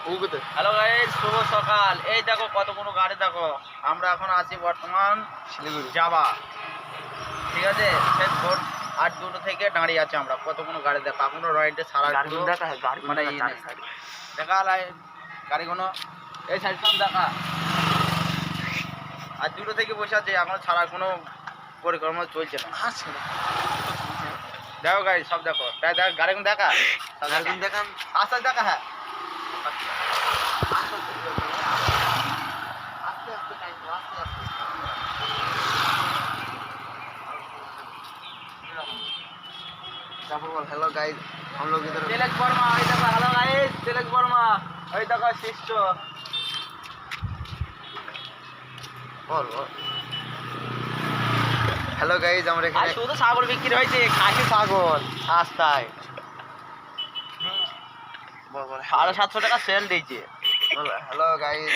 Hello guys, শুভ সকাল। এই দেখো কতগুলো গাড়ি, দেখো আমরা এখন আছি বর্তমান শিলিগুড়ি যাবা, ঠিক আছে। সে ভোর 8:02 থেকে দাঁড়িয়ে আছে আমরা। কতগুলো গাড়ি দেখো, এখনো রয়েছে সারা মানে দেখা গাড়িগুলো এই সাইড সব দেখা। আর 2টো থেকে বসে আছে, এখনো ছাড়া কোনো পরিক্রমা চলছে না। দেখো গাড়ি সব দেখো, দেখ গাড়িগুলো দেখা, দেখান আস্তে দেখা। হ্যাঁ हेलो गाइस, हम लोग इधर तिलक वर्मा। Hello guys, Tilak Varma. ওই দেখো শিষ্য। বল হ্যালো গাইস, আমরা এখানে শুধু ছাগল বিক্রি হয়েছে, খাসি ছাগল রাস্তায়। বল 750 টাকা সেল দিয়েছে। Hello guys.